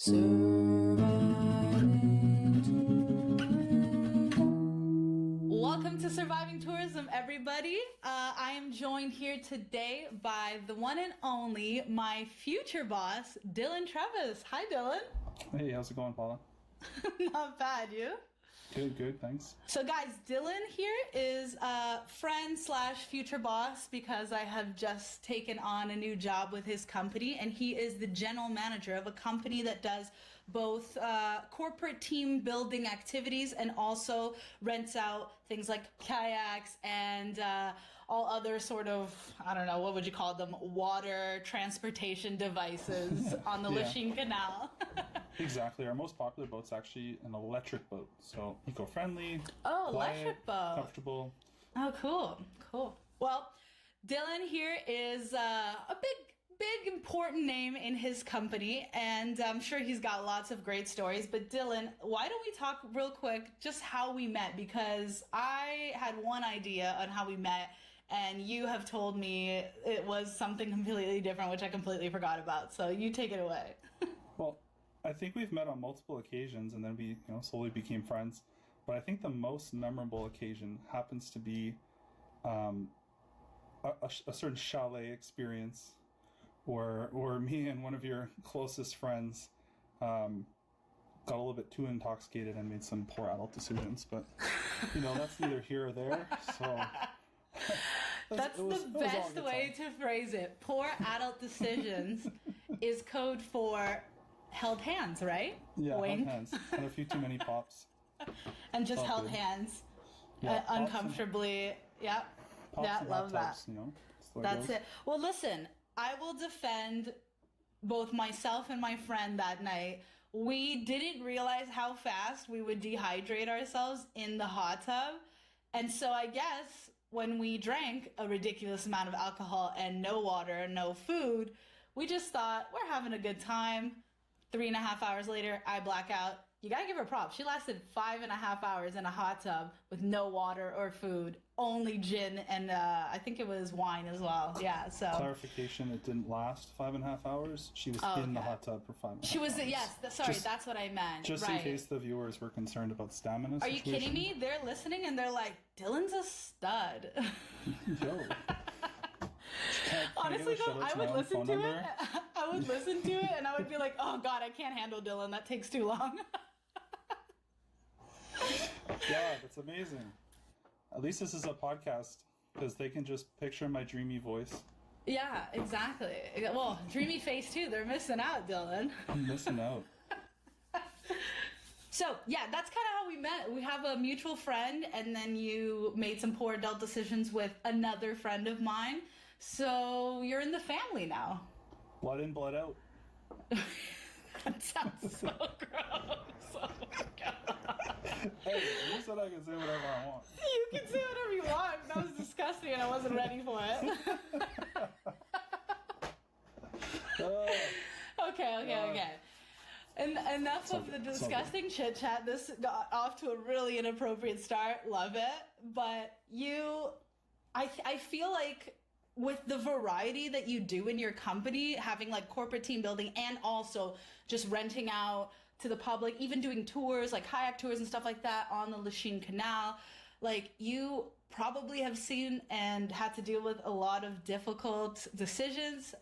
Welcome to Surviving Tourism, everybody. I am joined here today by the one and only, my future boss, Dylan Trevis. Hi, Dylan. Hey, how's it going, Paula? Not bad, you? Good, thanks. So guys, Dylan here is a friend slash future boss because I have just taken on a new job with his company, and he is the general manager of a company that does both corporate team building activities and also rents out things like kayaks and all other sort of, I don't know, what would you call them, water transportation devices on the Lachine Canal. Exactly. Our most popular boat's actually an electric boat. So eco-friendly, quiet, electric boat, comfortable. Oh, cool. Well, Dylan here is a big important name in his company, and I'm sure he's got lots of great stories. But Dylan, why don't we talk real quick just how we met? Because I had one idea on how we met, and you have told me it was something completely different, which I completely forgot about. So you take it away. Well, I think we've met on multiple occasions, and then we slowly became friends. But I think the most memorable occasion happens to be a certain chalet experience where me and one of your closest friends got a little bit too intoxicated and made some poor adult decisions. But, that's neither here or there. So that's the best way to phrase it. Poor adult decisions is code for held hands, right? Yeah, Wink. held hands. And a few too many pops. And just held hands. Yeah, uncomfortably. Yeah. Pops Love tubs, that. That's it. Well, listen, I will defend both myself and my friend that night. We didn't realize how fast we would dehydrate ourselves in the hot tub. And so I guess when we drank a ridiculous amount of alcohol and no water, no food, we just thought we're having a good time. 3.5 hours later, I black out. You gotta give her props. She lasted 5.5 hours in a hot tub with no water or food, only gin and I think it was wine as well. Yeah. So clarification: it didn't last 5.5 hours. She was in the hot tub for 5.5 hours. She was. Yes. That's what I meant. Just in case the viewers were concerned about stamina. Are you kidding me? They're listening and they're like, "Dylan's a stud." Yo. Honestly, though, I would listen to it. I would listen to it, and I would be like, "Oh God, I can't handle Dylan. That takes too long." Yeah, that's amazing. At least this is a podcast because they can just picture my dreamy voice. Yeah, exactly. Well, dreamy face too. They're missing out, Dylan. I'm missing out. So, yeah, that's kind of how we met. We have a mutual friend, and then you made some poor adult decisions with another friend of mine. So you're in the family now. Blood in, blood out. That sounds so gross. Oh my God. Hey, you said I can say whatever I want. You can say whatever you want. That was disgusting and I wasn't ready for it. Okay. And enough of the disgusting chit chat. This got off to a really inappropriate start. Love it. But I feel like with the variety that you do in your company, having like corporate team building and also just renting out to the public, even doing tours, like kayak tours and stuff like that on the Lachine Canal, like you probably have seen and had to deal with a lot of difficult decisions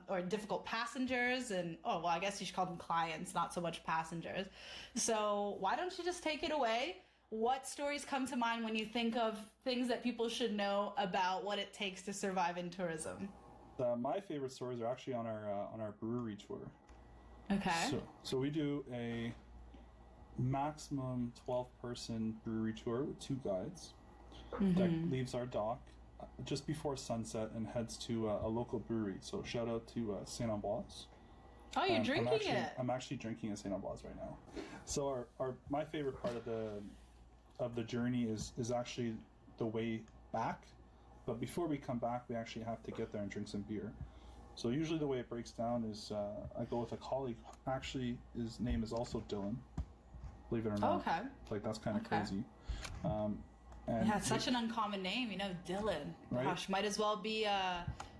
or difficult passengers and, I guess you should call them clients, not so much passengers. So why don't you just take it away? What stories come to mind when you think of things that people should know about what it takes to survive in tourism? My favorite stories are actually on our brewery tour. Okay. So we do a maximum 12-person brewery tour with 2 guides that leaves our dock just before sunset and heads to a local brewery. So shout out to Sant'Anna. Oh, you're drinking it. I'm actually drinking a Sant'Anna right now. So my favorite part of the journey is actually the way back, but before we come back we actually have to get there and drink some beer. So usually the way it breaks down is I go with a colleague. Actually, his name is also Dylan, believe it or not. Okay. Like, that's kind of crazy. And it's such an uncommon name, Dylan. Right? Gosh, might as well be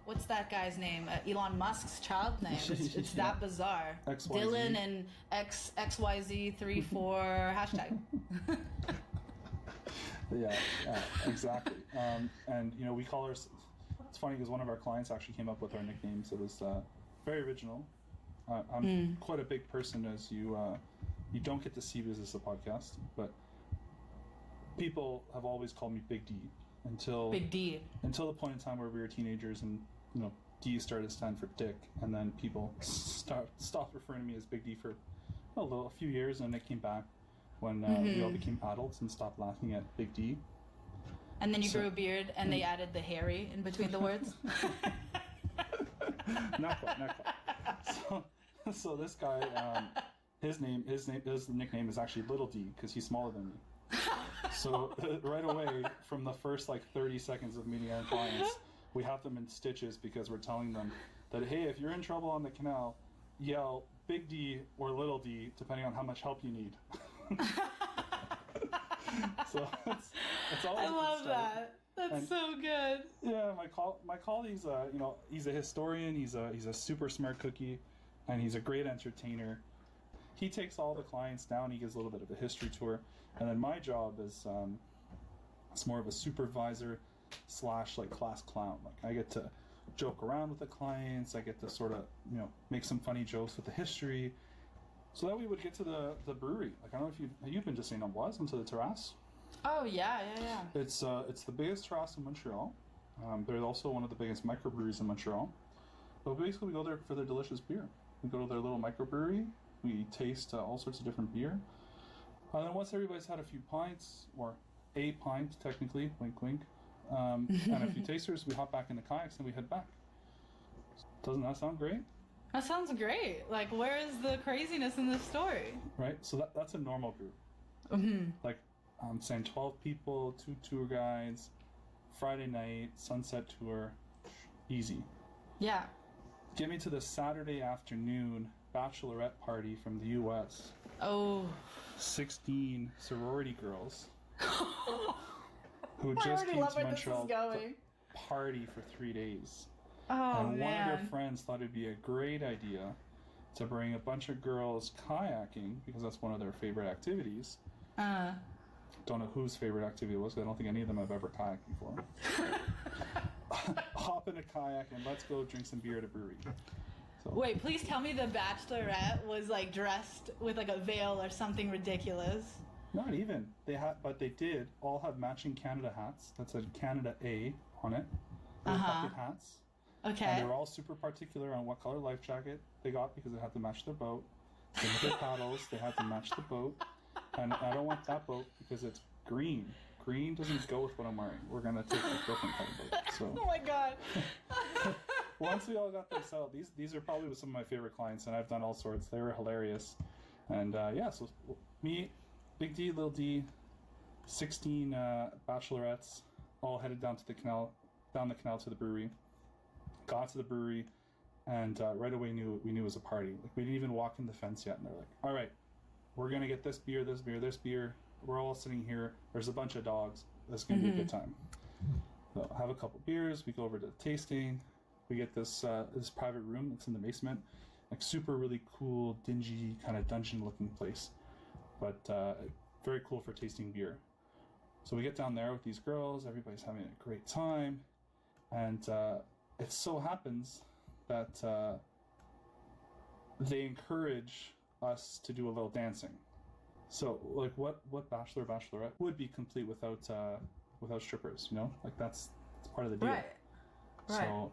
what's that guy's name? Elon Musk's child name. It's Yeah. that bizarre. XYZ. Dylan and XYZ34 hashtag. Yeah, exactly. And you know, we call her. It's funny because one of our clients actually came up with our nicknames. It was very original. I'm quite a big person, as you don't get to see because it's a podcast, but people have always called me Big D until Big D. Until the point in time where we were teenagers, and you know, D started to stand for Dick, and then people stopped referring to me as Big D for a few years, and it came back when we all became adults and stopped laughing at Big D. And then you grew a beard, and they added the hairy in between the words. Not quite. So this guy, his nickname is actually Little D because he's smaller than me. So right away, from the first 30 seconds of meeting our clients, we have them in stitches because we're telling them that, hey, if you're in trouble on the canal, yell Big D or Little D, depending on how much help you need. So it's always I love that. That's so good. Yeah, my colleague's he's a historian. He's a super smart cookie, and he's a great entertainer. He takes all the clients down. He gives a little bit of a history tour, and then my job is it's more of a supervisor / class clown. I get to joke around with the clients. I get to sort of make some funny jokes with the history. So that we would get to the brewery. I don't know if you've been to St. Ambroise, into the terrace. Oh yeah. It's the biggest terrace in Montreal. They're also one of the biggest microbreweries in Montreal. But basically, we go there for their delicious beer. We go to their little microbrewery. We taste all sorts of different beer. And then once everybody's had a few pints, or a pint technically, wink wink, and a few tasters, we hop back in the kayaks and we head back. Doesn't that sound great? That sounds great. Where is the craziness in this story? Right? So that's a normal group. I'm saying 12 people, 2 tour guides, Friday night, sunset tour, easy. Yeah. Get me to the Saturday afternoon bachelorette party from the U.S. Oh. 16 sorority girls who I just already came love to where Montreal this is going. to party for 3 days. Oh, and one man. of their friends thought it'd be a great idea to bring a bunch of girls kayaking, because that's one of their favorite activities. Don't know whose favorite activity it was, because I don't think any of them have ever kayaked before. Hop in a kayak and let's go drink some beer at a brewery. So, Wait, please tell me the bachelorette was dressed with a veil or something ridiculous. not even. But they did all have matching Canada hats. That said Canada A on it. Bucket hats. Okay. And they were all super particular on what color life jacket they got because they had to match their boat. Same with their paddles, they had to match the boat. And I don't want that boat because it's green. Green doesn't go with what I'm wearing. We're going to take a different kind of boat. So. Oh my god. Once we all got them settled, these are probably some of my favorite clients, and I've done all sorts. They were hilarious. And so me, Big D, Little D, 16 bachelorettes, all headed down the canal to the brewery. Got to the brewery, and right away we knew it was a party. We didn't even walk in the fence yet, and they're like, all right, we're going to get this beer, this beer, this beer. We're all sitting here. There's a bunch of dogs. This is going to be a good time. So have a couple beers. We go over to the tasting. We get this private room that's in the basement. Super really cool, dingy, kind of dungeon-looking place. But very cool for tasting beer. So we get down there with these girls. Everybody's having a great time. And it so happens that they encourage us to do a little dancing. So, what bachelorette would be complete without strippers? That's part of the deal. Right. So,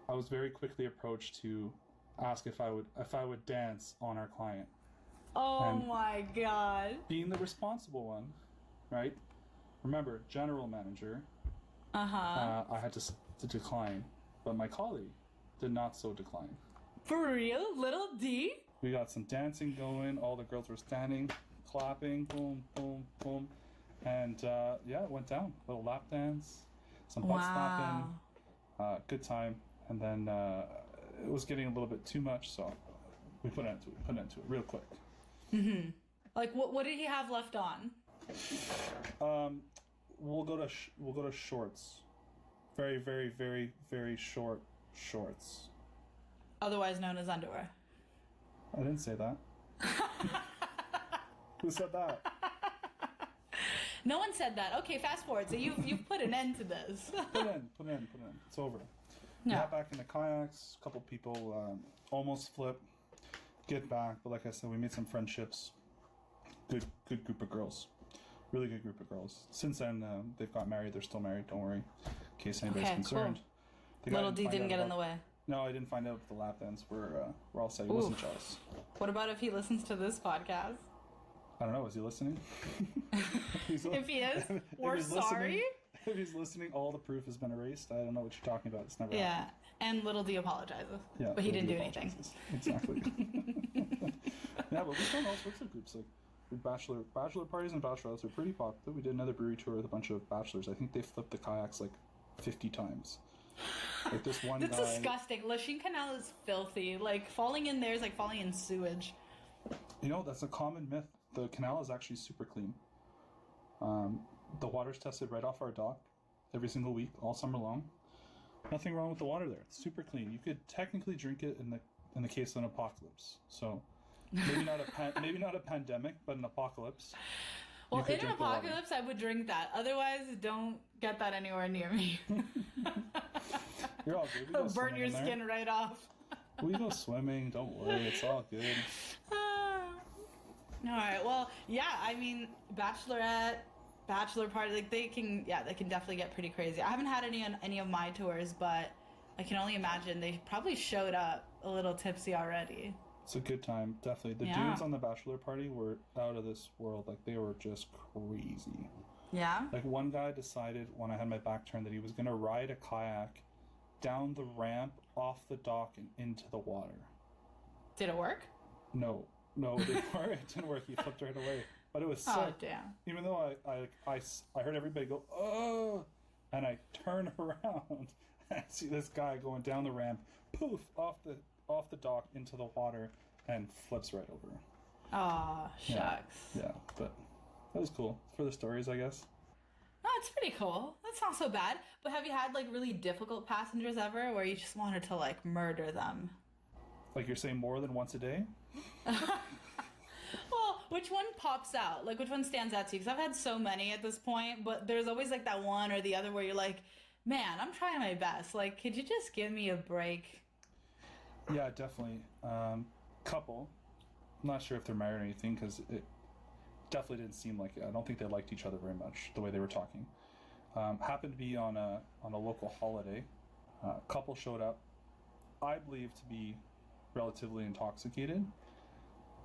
I was very quickly approached to ask if I would dance on our client. Oh And my god. being the responsible one, right? Remember, general manager. I had to decline, but my colleague did not so decline. For real? Little D? We got some dancing going. All the girls were standing, clapping, boom, boom, boom. And it went down. A little lap dance, some butt slapping, good time. And then it was getting a little bit too much, so we put an end to it real quick. Mm-hmm. What did he have left on? We'll go to shorts Very, very, very, very short shorts. Otherwise known as underwear. I didn't say that. Who said that? No one said that. Okay, fast forward. So you've put an end to this. Put in. It's over. We got back in the kayaks. A couple people almost flip, get back. But like I said, we made some friendships. Good group of girls. Really good group of girls. Since then, they've got married. They're still married. Don't worry, in case anybody's concerned. Cool. Little D didn't get in the way. No, I didn't find out with the lap dance. We're all set. He wasn't jealous. What about if he listens to this podcast? I don't know. Is he listening? If he is, we're sorry. If he's listening, all the proof has been erased. I don't know what you're talking about. It's never happened. And little D apologizes. Yeah, but he didn't do anything. Exactly. Yeah, but we've done all sorts of groups. Like bachelor parties and bachelorettes are pretty popular. We did another brewery tour with a bunch of bachelors. I think they flipped the kayaks like 50 times. Like this one That's guy. disgusting. Lachine Canal is filthy. Like falling in there is like falling in sewage. You know, that's a common myth. The canal is actually super clean. The water's tested right off our dock every single week, all summer long. Nothing wrong with the water there. It's super clean. You could technically drink it in the case of an apocalypse. So maybe not a pandemic, but an apocalypse. Well, in an apocalypse, I would drink that. Otherwise, don't get that anywhere near me. You're all good. It'll burn your skin right off. We go swimming. Don't worry. It's all good. All right. Well, yeah. I mean, bachelorette, bachelor party, like they can definitely get pretty crazy. I haven't had any on any of my tours, but I can only imagine they probably showed up a little tipsy already. It's a good time, definitely. The dudes on the bachelor party were out of this world. Like, they were just crazy. Yeah? Like, one guy decided, when I had my back turned, that he was going to ride a kayak down the ramp, off the dock, and into the water. Did it work? No, it didn't work. It didn't work. He flipped right away. But it was sick. Oh, damn. Even though I heard everybody go, oh, and I turn around, and I see this guy going down the ramp, poof, off the dock into the water, and flips right over. Aw, shucks. Yeah, but that was cool. For the stories, I guess. No, it's pretty cool. That's not so bad. But have you had, like, really difficult passengers ever where you just wanted to, like, murder them? Like, you're saying more than once a day? Well, which one pops out? Like, which one stands out to you? Because I've had so many at this point, but there's always, like, that one or the other where you're like, man, I'm trying my best. Like, could you just give me a break? Yeah, definitely. Couple. I'm not sure if they're married or anything, because it definitely didn't seem like it. I don't think they liked each other very much, the way they were talking. Happened to be on a local holiday. Couple showed up, I believe to be relatively intoxicated,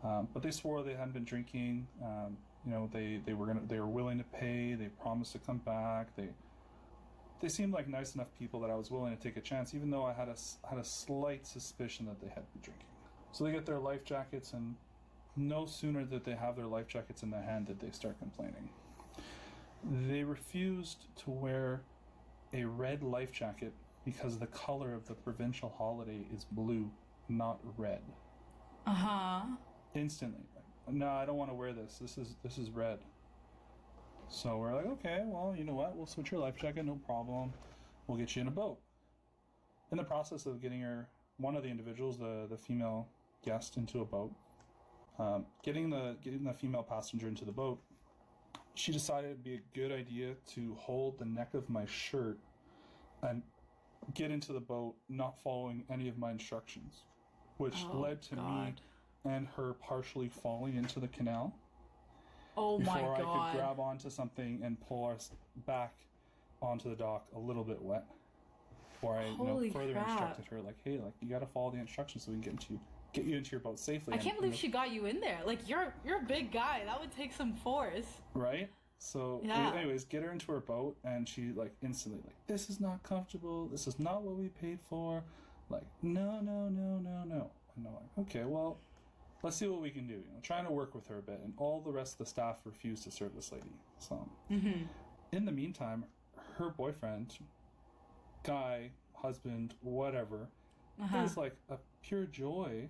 but they swore they hadn't been drinking. They were willing to pay. They promised to come back. They seemed like nice enough people that I was willing to take a chance, even though I had a slight suspicion that they had been drinking. So they get their life jackets, and no sooner did they have their life jackets in their hand did they start complaining. They refused to wear a red life jacket because the color of the provincial holiday is blue, not red. Uh-huh. Instantly. No, I don't want to wear this. This is red. So we're like, okay, well, you know what? We'll switch your life jacket, no problem. We'll get you in a boat. In the process of getting one of the individuals, the female guest, into a boat, getting the female passenger into the boat, she decided it'd be a good idea to hold the neck of my shirt and get into the boat, not following any of my instructions, which led to me and her partially falling into the canal. Oh my God. Before I could grab onto something and pull us back onto the dock a little bit wet. Or I further instructed her, like, hey, like, you gotta follow the instructions so we can get you into your boat safely. I can't believe she got you in there. Like, you're a big guy. That would take some force. Right? So, anyways, get her into her boat, and she, like, instantly, like, this is not comfortable. This is not what we paid for. Like, no. And I'm like, okay, well, let's see what we can do. Trying to work with her a bit, and all the rest of the staff refused to serve this lady. So, in the meantime, her boyfriend, guy, husband, whatever, is like a pure joy.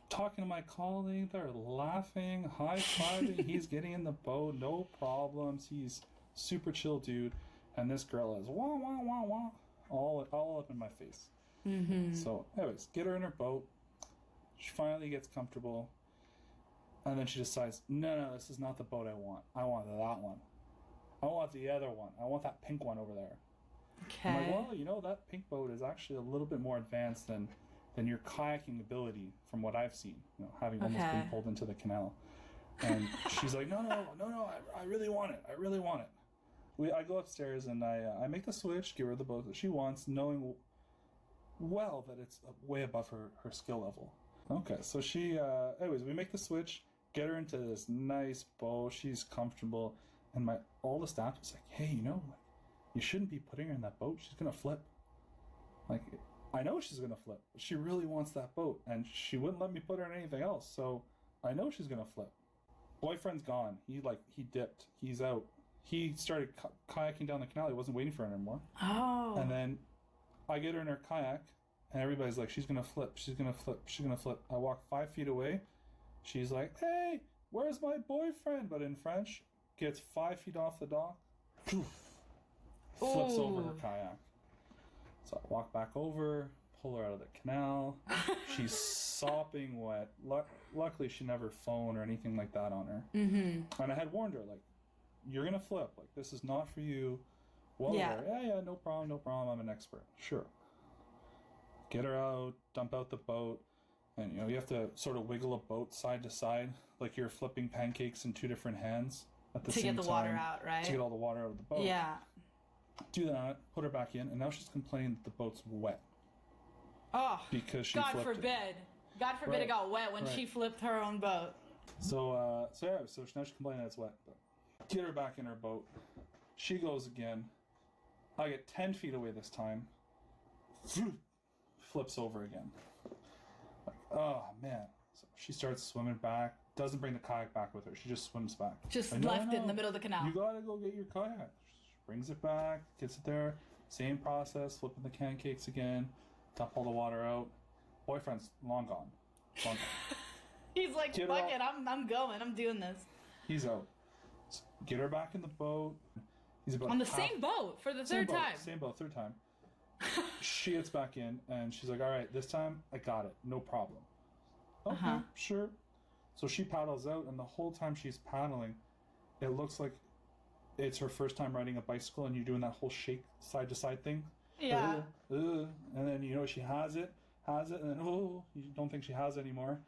Talking to my colleague, they're laughing, high-fiving. He's getting in the boat, no problems. He's super chill dude. And this girl is wah, wah, wah, wah, all up in my face. Mm-hmm. So, anyways, get her in her boat. She finally gets comfortable. And then she decides, no, this is not the boat I want. I want that one. I want the other one. I want that pink one over there. Okay. I'm like, well, that pink boat is actually a little bit more advanced than your kayaking ability from what I've seen, having almost been pulled into the canal. And she's like, no, I really want it. I really want it. I go upstairs and I make the switch, give her the boat that she wants, knowing well that it's way above her skill level. Okay, so anyways, we make the switch, get her into this nice boat, she's comfortable, and all the staff is like, hey, you shouldn't be putting her in that boat, she's gonna flip. Like, I know she's gonna flip, but she really wants that boat, and she wouldn't let me put her in anything else, so I know she's gonna flip. Boyfriend's gone, he dipped, he's out. He started kayaking down the canal, he wasn't waiting for her anymore. Oh. And then I get her in her kayak, and everybody's like, she's gonna flip, she's gonna flip, she's gonna flip. I walk 5 feet away. She's like, hey, where's my boyfriend? But in French, gets 5 feet off the dock, flips over her kayak. So I walk back over, pull her out of the canal. She's sopping wet. Luckily, she never phoned or anything like that on her. Mm-hmm. And I had warned her, like, you're gonna flip. Like, this is not for you. Well, yeah, no problem. I'm an expert. Sure. Get her out, dump out the boat, and you have to sort of wiggle a boat side to side, like you're flipping pancakes in 2 different hands at the same time. To get the water out, right? To get all the water out of the boat. Yeah. Do that, put her back in, and now she's complaining that the boat's wet. Oh, because she God flipped forbid. it. God forbid it got wet when she flipped her own boat. So now she's complaining that it's wet. But get her back in her boat. She goes again. I get 10 feet away this time. Flips over again. Like, oh, man. So she starts swimming back. Doesn't bring the kayak back with her. She just swims back. Just left it in the middle of the canal. You gotta go get your kayak. She brings it back, gets it there. Same process, flipping the pancakes again. Dump all the water out. Boyfriend's long gone. He's like, fuck it, I'm going. I'm doing this. He's out. So get her back in the boat. He's about on the same boat for the third time. Same boat, third time. She gets back in, and she's like, all right, this time, I got it. No problem. Okay, sure. So she paddles out, and the whole time she's paddling, it looks like it's her first time riding a bicycle, and you're doing that whole shake side-to-side thing. Yeah. And then, she has it, and then, you don't think she has it anymore.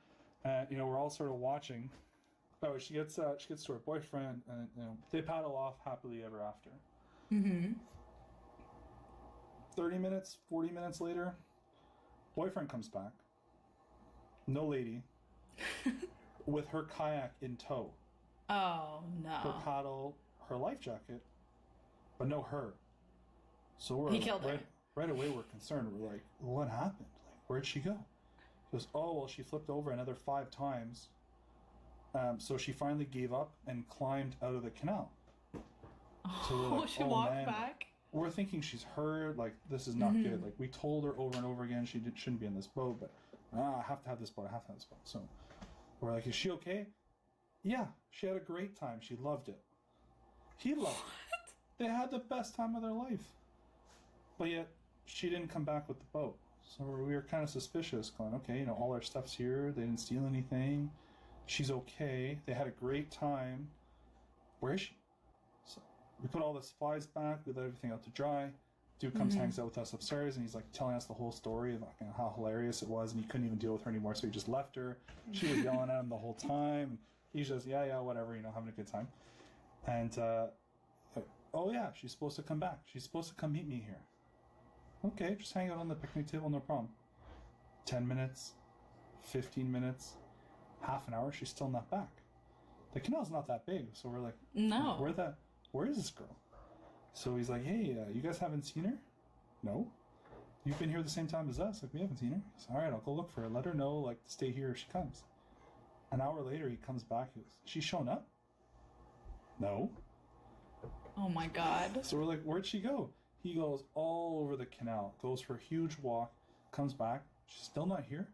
And, we're all sort of watching. Oh, she gets to her boyfriend, and, they paddle off happily ever after. Mm-hmm. 30 minutes, 40 minutes later, boyfriend comes back. No lady. With her kayak in tow. Oh, no. Her paddle, her life jacket, but no her. So he killed her. Right away we're concerned. We're like, what happened? Like, where'd she go? He goes, oh, well, she flipped over another 5 times. So she finally gave up and climbed out of the canal. So we're like, she walked back? We're thinking she's hurt, like, this is not good. Like, we told her over and over again she shouldn't be in this boat, but I have to have this boat, So we're like, is she okay? Yeah, she had a great time. She loved it. He loved it. They had the best time of their life. But yet, she didn't come back with the boat. So we were kind of suspicious, going, okay, all our stuff's here. They didn't steal anything. She's okay. They had a great time. Where is she? So we put all the supplies back. We let everything out to dry. Dude comes, hangs out with us upstairs, and he's like telling us the whole story about how hilarious it was, and he couldn't even deal with her anymore, so he just left her. She was yelling at him the whole time. He's just, yeah, whatever, having a good time. And, oh yeah, she's supposed to come back. She's supposed to come meet me here. Okay, just hang out on the picnic table, no problem. 10 minutes, 15 minutes, half an hour, she's still not back. The canal's not that big, so we're like, no. Where is this girl? So he's like, hey, you guys haven't seen her? No. You've been here the same time as us. Like, we haven't seen her. So, all right, I'll go look for her. Let her know, like, to stay here if she comes. An hour later, he comes back. He goes, she's shown up? No. Oh, my God. So we're like, where'd she go? He goes all over the canal, goes for a huge walk, comes back. She's still not here?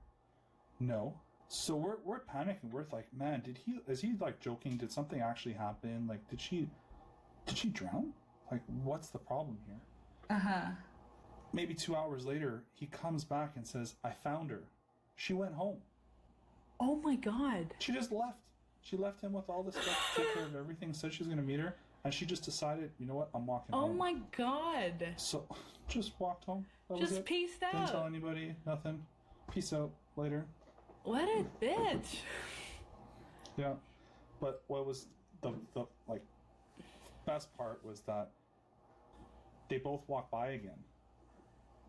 No. So we're panicking. We're like, man, is he like joking? Did something actually happen? Like, did she drown? Like, what's the problem here? Uh-huh. Maybe 2 hours later, he comes back and says, I found her. She went home. Oh my God. She just left. She left him with all this stuff to take care of everything, said she was going to meet her, and she just decided, you know what, I'm walking home. Oh my God. So, just walked home. That Just was it. peaced out. Didn't tell anybody, nothing. Peace out later. What a bitch. Yeah. But what was the like best part was that they both walked by again.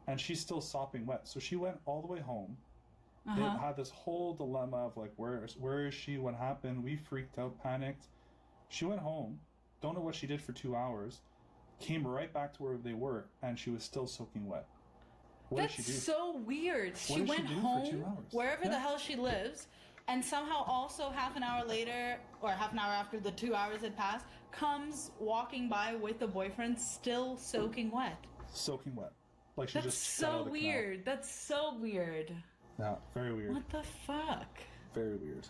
And she's still sopping wet. So she went all the way home. They had this whole dilemma of like, where is she? What happened? We freaked out, panicked. She went home. Don't know what she did for 2 hours. Came right back to where they were, and she was still soaking wet. What did she do? That's so weird. She went home, for 2 hours? wherever the hell she lives, and somehow also half an hour later, or half an hour after the 2 hours had passed, comes walking by with the boyfriend still soaking wet. Soaking wet. Like she That's just got out so of the weird. That's so weird. Canal. Yeah, very weird. What the fuck? Very weird.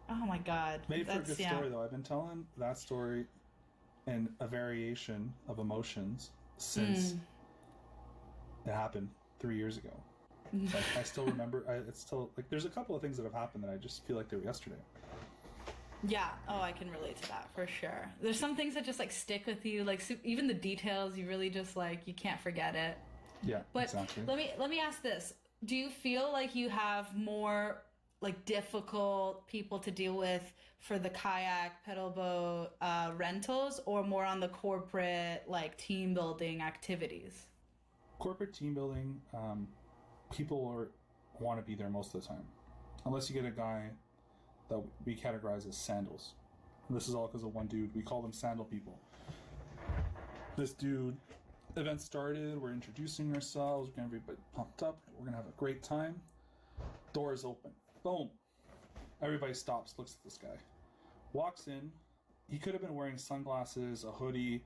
Oh my God. Made for a good story, though. I've been telling that story in a variation of emotions since it happened 3 years ago. Like, I still remember. It's still like there's a couple of things that have happened that I just feel like they were yesterday. Yeah. Oh, I can relate to that for sure. There's some things that just like stick with you, like even the details. You really just like you can't forget it. Yeah, but exactly. Let me ask this: do you feel like you have more like difficult people to deal with for the kayak, pedal boat rentals, or more on the corporate like team building activities? Corporate team building, people want to be there most of the time, unless you get a guy that we categorize as sandals. And this is all because of one dude. We call them sandal people. This dude, event started, we're introducing ourselves, we're going to be pumped up, we're going to have a great time. Doors open. Boom. Everybody stops, looks at this guy. Walks in. He could have been wearing sunglasses, a hoodie,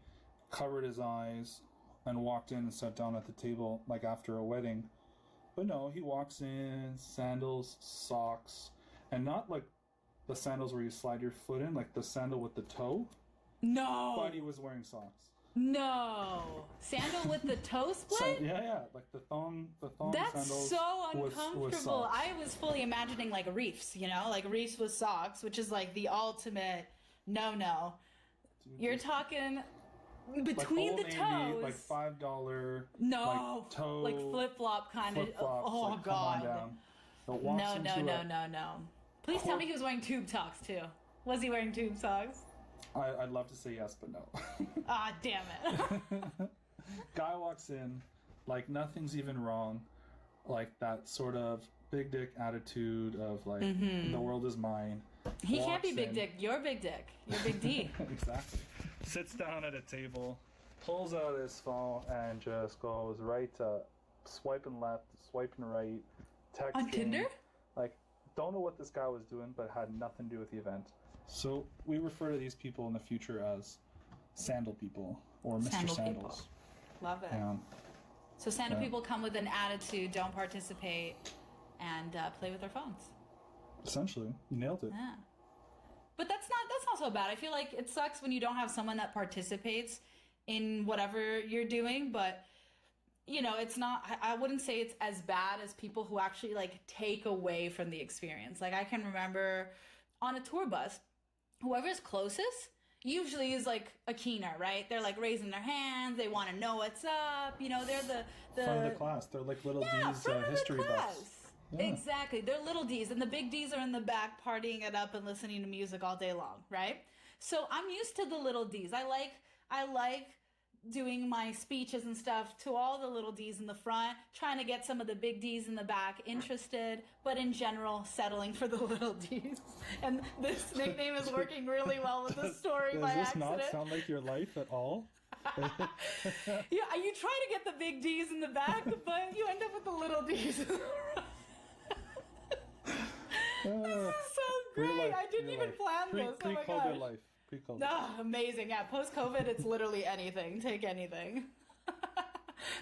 covered his eyes, and walked in and sat down at the table like after a wedding. But no, he walks in, sandals, socks, and not like the sandals where you slide your foot in, like the sandal with the toe. No. But he was wearing socks. No. Sandal with the toe split? Yeah, like the thong That's sandals. so uncomfortable. Was socks. I was fully imagining like reefs, you know, like reefs with socks, which is like the ultimate no. You're talking between like the Old Navy, toes. like $5. No. Like toe. Like flip flop kind of. Flip-flops, Oh like, come on God. down. But walks No. Please tell me he was wearing tube socks too. Was he wearing tube socks? I'd love to say yes, but no. Ah, damn it. Guy walks in like nothing's even wrong, like that sort of big dick attitude of like the world is mine. He can't be big dick. You're big dick. You're big D. Exactly. Sits down at a table, pulls out his phone, and just goes right to swiping left, swiping right, texting. On Tinder? Like, don't know what this guy was doing, but had nothing to do with the event. So we refer to these people in the future as sandal people or Mr. Sandals. Sandals. Love it. Yeah. So sandal people come with an attitude, don't participate, and play with their phones. Essentially, you nailed it. Yeah. But that's not so bad. I feel like it sucks when you don't have someone that participates in whatever you're doing, but you know, it's not, I wouldn't say it's as bad as people who actually like take away from the experience. Like I can remember on a tour bus, whoever's closest usually is like a keener, right? They're like raising their hands. They want to know what's up. You know, they're the front of the class. They're like little D's history buffs. Yeah. Exactly. They're little D's, and the big D's are in the back partying it up and listening to music all day long, right? So I'm used to the little D's. I like doing my speeches and stuff to all the little D's in the front, trying to get some of the big D's in the back interested, but in general, settling for the little D's. And this nickname is working really well with the story by accident. Does this not sound like your life at all? Yeah, you try to get the big D's in the back, but you end up with the little D's in the front. This is so great. I didn't even plan this. Oh my gosh. Pre-COVID life. Pre-COVID. Oh, amazing. Yeah, post-COVID, it's literally anything. Take anything.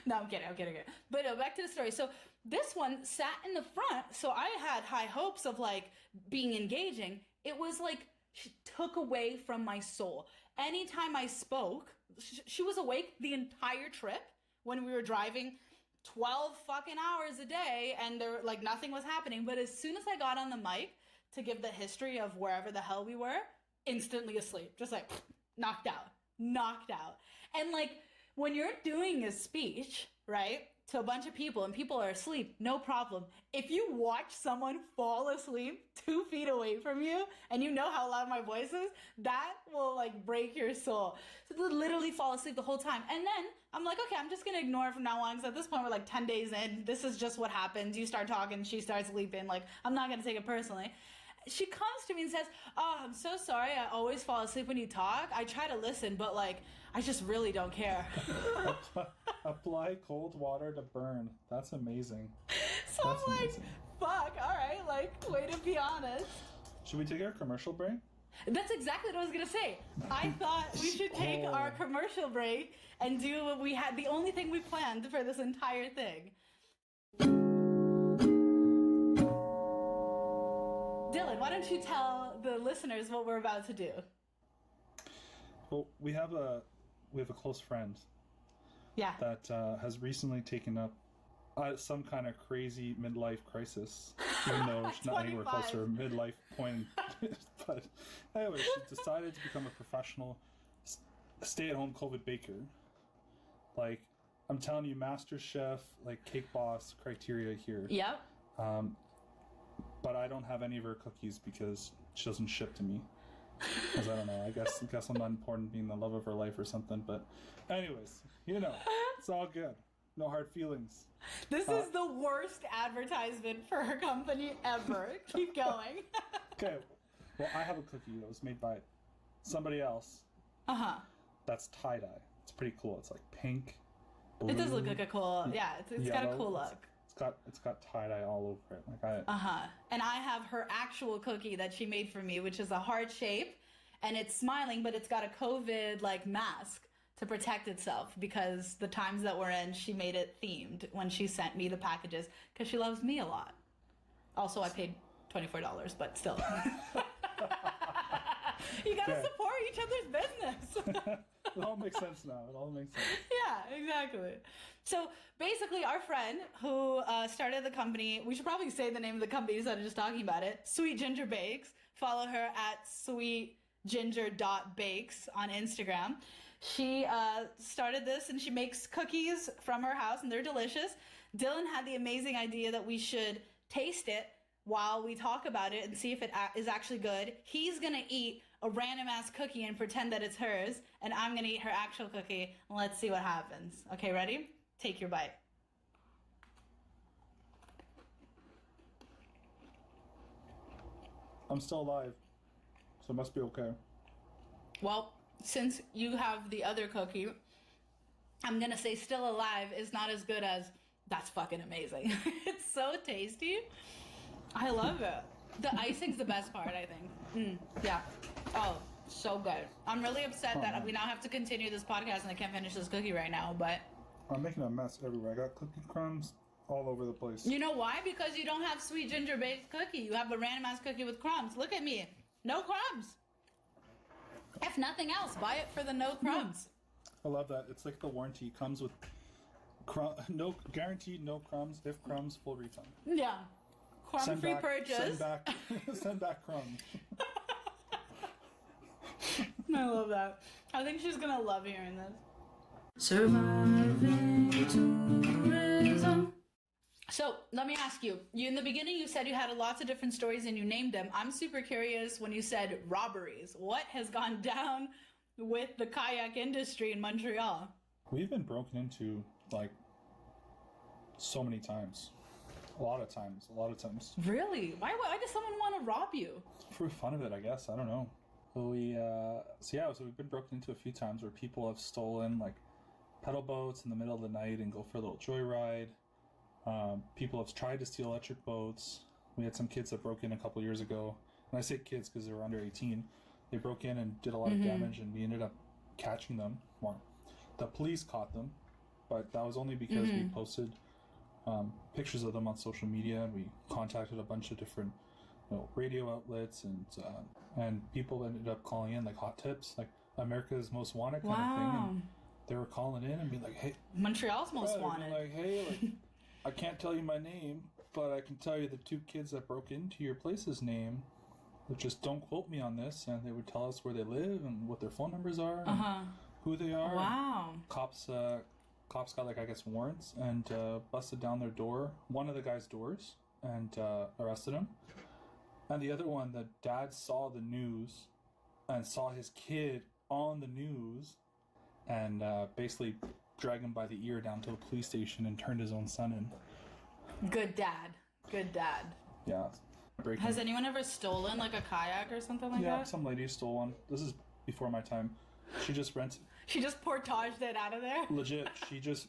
No, I'm kidding. But back to the story. So this one sat in the front, so I had high hopes of like being engaging. It was like she took away from my soul. Anytime I spoke, She was awake the entire trip when we were driving 12 fucking hours a day, and there like nothing was happening. But as soon as I got on the mic to give the history of wherever the hell we were, instantly asleep, just like knocked out. And like when you're doing a speech, right, to a bunch of people and people are asleep, no problem. If you watch someone fall asleep 2 feet away from you and you know how loud my voice is, that will like break your soul. So they literally fall asleep the whole time. And then I'm like, okay, I'm just going to ignore it from now on, because at this point we're like 10 days in. This is just what happens. You start talking, she starts sleeping. Like, I'm not going to take it personally. She comes to me and says, oh, I'm so sorry. I always fall asleep when you talk. I try to listen, but like, I just really don't care. Apply cold water to burn. That's amazing. So That's I'm like, amazing. fuck, all right, like, way to be honest. Should we take our commercial break? That's exactly what I was going to say. I thought we should take our commercial break and do what we had, the only thing we planned for this entire thing. Dylan, why don't you tell the listeners what we're about to do? Well, we have a close friend. Yeah. That has recently taken up some kind of crazy midlife crisis, even though she's not anywhere close to her midlife point. But anyway, she decided to become a professional stay-at-home COVID baker. Like, I'm telling you, Master Chef, like Cake Boss criteria here. Yep. But I don't have any of her cookies because she doesn't ship to me. Because I don't know, I guess I'm not important being the love of her life or something. But anyways, you know, it's all good. No hard feelings. This is the worst advertisement for her company ever. Keep going. Okay, well, I have a cookie that was made by somebody else. Uh-huh. That's tie-dye. It's pretty cool. It's like pink, blue, It does look like a cool, yeah, it's got a cool look. It's got tie-dye all over it. Like And I have her actual cookie that she made for me, which is a heart shape, and it's smiling, but it's got a COVID like mask to protect itself, because the times that we're in, she made it themed when she sent me the packages, because she loves me a lot. Also, I paid $24, but still. You gotta support each other's business. It all makes sense now. It all makes sense. Yeah, exactly. So basically, our friend who started the company, we should probably say the name of the company instead of just talking about it, Sweet Ginger Bakes. Follow her at sweetginger.bakes on Instagram. She started this, and she makes cookies from her house, and they're delicious. Dylan had the amazing idea that we should taste it while we talk about it and see if it is actually good. He's going to eat a random ass cookie and pretend that it's hers, and I'm going to eat her actual cookie, and let's see what happens. Okay, ready? Take your bite. I'm still alive, so it must be okay. Well, since you have the other cookie, I'm going to say still alive is not as good as that's fucking amazing. It's so tasty. I love it. The icing's the best part, I think. Yeah. Oh, so good. I'm really upset that we now have to continue this podcast and I can't finish this cookie right now, but... I'm making a mess everywhere. I got cookie crumbs all over the place. You know why? Because you don't have Sweet Ginger Baked cookie. You have a random ass cookie with crumbs. Look at me. No crumbs. If nothing else, buy it for the no crumbs. I love that. It's like the warranty comes with no guaranteed no crumbs. If crumbs, full refund. Yeah. Crumb-free purchase. Send back crumbs. I love that. I think she's gonna love hearing this. Surviving tourism. So let me ask you. In the beginning, you said you had lots of different stories and you named them. I'm super curious when you said robberies. What has gone down with the kayak industry in Montreal? We've been broken into like so many times. A lot of times. Really? Why does someone want to rob you? For fun of it, I guess. I don't know. Well, so we've been broken into a few times where people have stolen like pedal boats in the middle of the night and go for a little joyride. People have tried to steal electric boats. We had some kids that broke in a couple years ago. And I say kids because they were under 18. They broke in and did a lot of damage, and we ended up catching them. Well, the police caught them, but that was only because we posted pictures of them on social media, and we contacted a bunch of different radio outlets, and people ended up calling in like hot tips, like, America's Most Wanted kind of thing. And they were calling in and being like, hey... Montreal's Most Wanted. Like, hey, like, I can't tell you my name, but I can tell you the 2 kids that broke into your place's name. Just don't quote me on this. And they would tell us where they live and what their phone numbers are and who they are. Wow. Cops got, like, I guess, warrants and busted down their door, one of the guys' doors, and arrested him. And the other one, the dad saw the news and saw his kid on the news and basically dragged him by the ear down to the police station and turned his own son in. Good dad. Good dad. Yeah. Has anyone ever stolen, like, a kayak or something like that? Yeah, some lady stole one. This is before my time. She just rented. She just portaged it out of there? Legit. She just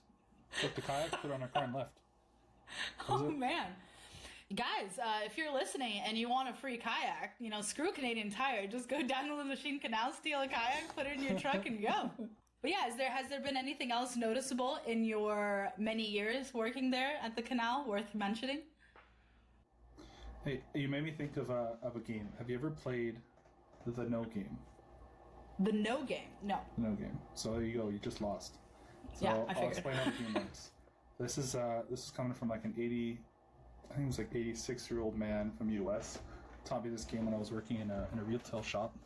took the kayak, put it on her car, and left. Oh, man. Guys, if you're listening and you want a free kayak, screw Canadian Tire. Just go down to the Lachine Canal, steal a kayak, put it in your truck, and go. But yeah, has there been anything else noticeable in your many years working there at the canal worth mentioning? Hey, you made me think of a game. Have you ever played the No Game? The No Game? No. No Game. So there you go. You just lost. So Yeah, I figured. I'll explain how the game works. This is coming from like an 86-year-old man from U.S. Taught me this game when I was working in a retail shop.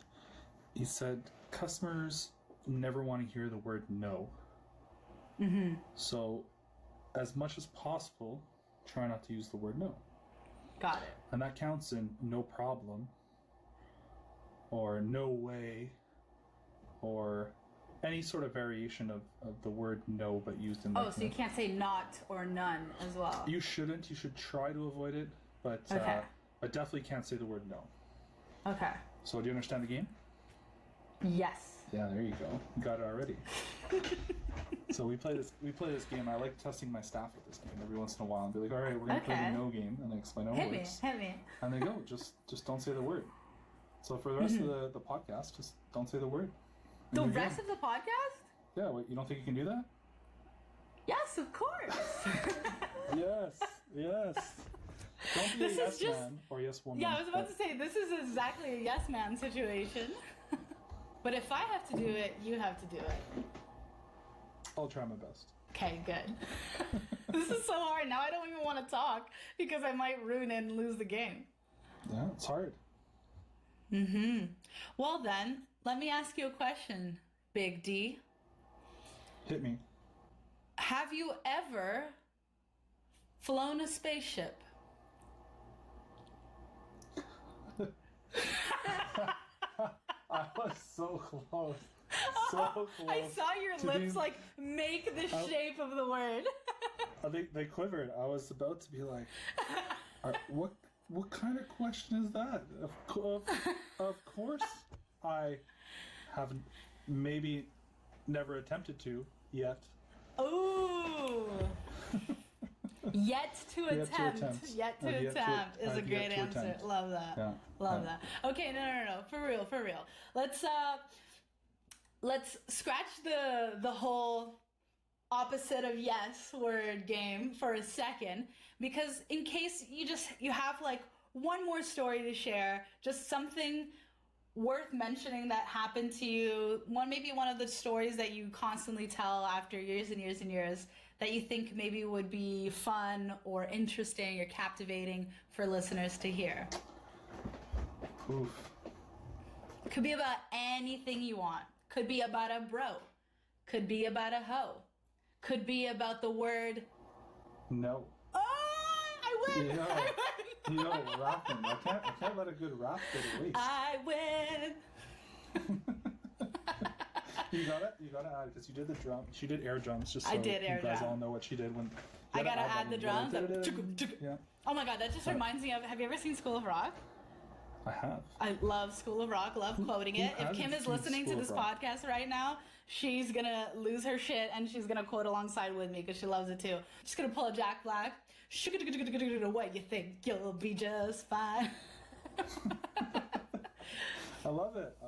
He said customers never want to hear the word no. Mm-hmm. So, as much as possible, try not to use the word no. Got it. And that counts in no problem, or no way, or any sort of variation of the word no, but used in... Oh, so you can't say not or none as well. You shouldn't. You should try to avoid it, but but definitely can't say the word no. Okay. So do you understand the game? Yes. Yeah, there you go. You got it already. So we play this game. I like testing my staff with this game every once in a while and be like, all right, we're going to play the no game, and I explain how it works. Hit me. And they go, just don't say the word. So for the rest of the podcast, just don't say the word. The rest of the podcast? Yeah, wait, you don't think you can do that? Yes, of course. Yes. Don't be a yes man or yes woman. Yeah, I was about to say, this is exactly a yes man situation. But if I have to do it, you have to do it. I'll try my best. Okay, good. This is so hard. Now I don't even want to talk because I might ruin it and lose the game. Yeah, it's hard. Mm-hmm. Well then, let me ask you a question, Big D. Hit me. Have you ever flown a spaceship? I was so close. So close. I saw your lips make the shape of the word. They quivered. I was about to be like, what kind of question is that? Of course I haven't, maybe never attempted to yet. Ooh. Yet to attempt is a great answer. Love that. Yeah. Love that. Okay, no. For real. Let's scratch the whole opposite of yes word game for a second, because in case you have like one more story to share, just something worth mentioning that happened to you, maybe one of the stories that you constantly tell after years and years and years that you think maybe would be fun or interesting or captivating for listeners to hear. Oof. Could be about anything you want. Could be about a bro. Could be about a hoe. Could be about the word... No. Oh, I win! Rapping. I can't let a good rap go to waste. I win! You gotta add, because you did the drum. She did air drums, just so you guys all know what she did when... I gotta add the drums. Yeah. Oh my god, that just reminds me of... Have you ever seen School of Rock? I have. I love School of Rock, love quoting it. If Kim is listening to this podcast right now, she's gonna lose her shit and she's gonna quote alongside with me because she loves it too. Just gonna pull a Jack Black. What you think? You'll be just fine. I love it. I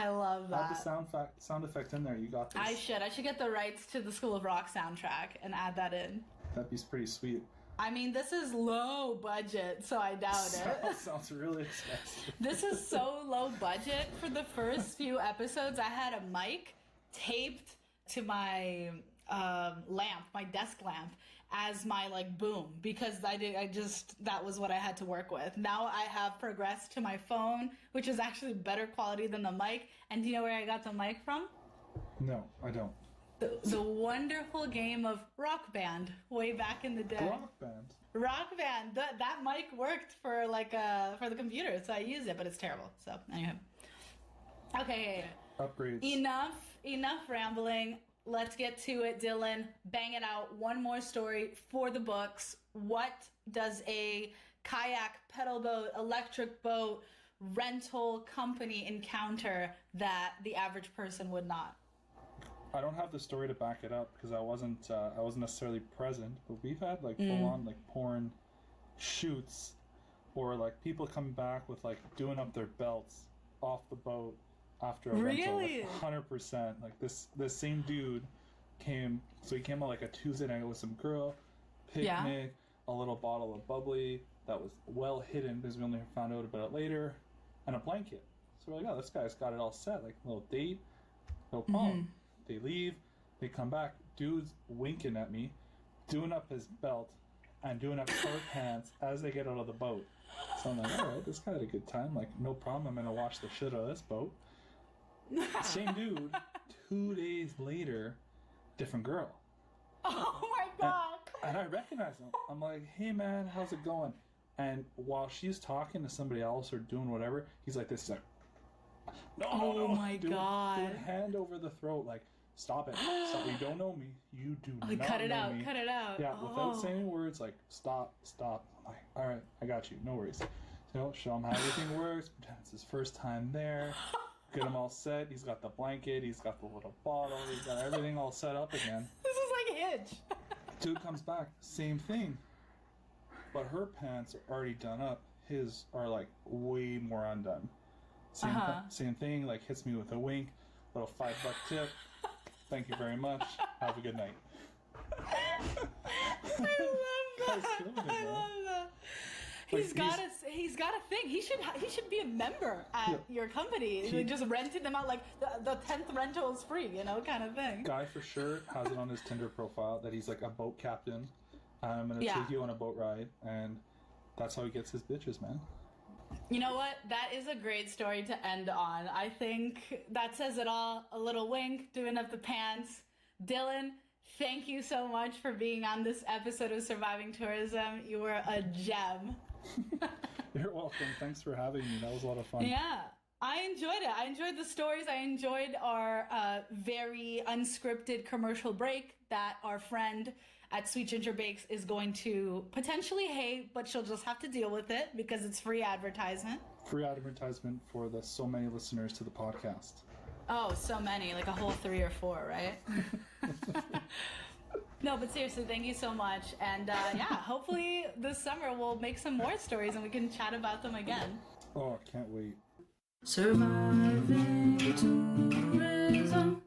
love that. Add the sound effect in there. You got this. I should get the rights to the School of Rock soundtrack and add that in. That'd be pretty sweet. I mean, this is low budget, so I doubt it. Sounds really expensive. This is so low budget. For the first few episodes, I had a mic taped to my lamp, my desk lamp, as my like boom, because that was what I had to work with. Now I have progressed to my phone, which is actually better quality than the mic. And do you know where I got the mic from? No, I don't. The wonderful game of Rock Band way back in the day. Rock Band. Rock Band. That mic worked for for the computer, so I use it, but it's terrible. So anyway. Okay. Upgrades. Enough rambling. Let's get to it, Dylan. Bang it out. One more story for the books. What does a kayak, pedal boat, electric boat, rental company encounter that the average person would not? I don't have the story to back it up because I wasn't necessarily present, but we've had like full on like porn shoots or like people coming back with like doing up their belts off the boat after a rental. Really? Like 100%. Like this same dude came on like a Tuesday night with some girl, picnic, a little bottle of bubbly that was well hidden because we only found out about it later, and a blanket. So we're like, oh, this guy's got it all set, like a little date, no problem. They leave, they come back, dude's winking at me, doing up his belt, and doing up her pants as they get out of the boat. So I'm like, alright, this guy had a good time, like, no problem, I'm gonna wash the shit out of this boat. Same dude, 2 days later, different girl. Oh my god! And I recognize him. I'm like, hey man, how's it going? And while she's talking to somebody else or doing whatever, he's like this, he's like, no, my god. Doing hand over the throat, like, stop it. Stop. You don't know me. You do not know me. Cut it out. Yeah, without saying words, like, stop. I'm like, all right, I got you. No worries. So, show him how everything works. Pretend it's his first time there. Get him all set. He's got the blanket. He's got the little bottle. He's got everything all set up again. This is like Hitch. Dude comes back. Same thing. But her pants are already done up. His are, like, way more undone. Same thing, like hits me with a wink, little $5 tip. Thank you very much. Have a good night. I love that. He's got a thing. He should be a member at your company. He just rented them out, like the 10th rental is free, kind of thing. Guy for sure has it on his Tinder profile that he's like a boat captain. I'm gonna take you on a boat ride, and that's how he gets his bitches, man. You know what? That is a great story to end on. I think that says it all. A little wink, doing up the pants. Dylan, thank you so much for being on this episode of Surviving Tourism. You were a gem. You're welcome. Thanks for having me. That was a lot of fun. Yeah, I enjoyed it. I enjoyed the stories. I enjoyed our very unscripted commercial break that our friend at Sweet Ginger Bakes is going to potentially hate, but she'll just have to deal with it because it's free advertisement. Free advertisement for the so many listeners to the podcast. Oh, so many, like a whole 3 or 4, right? No, but seriously, thank you so much. And hopefully this summer we'll make some more stories and we can chat about them again. Oh, can't wait. Surviving tourism.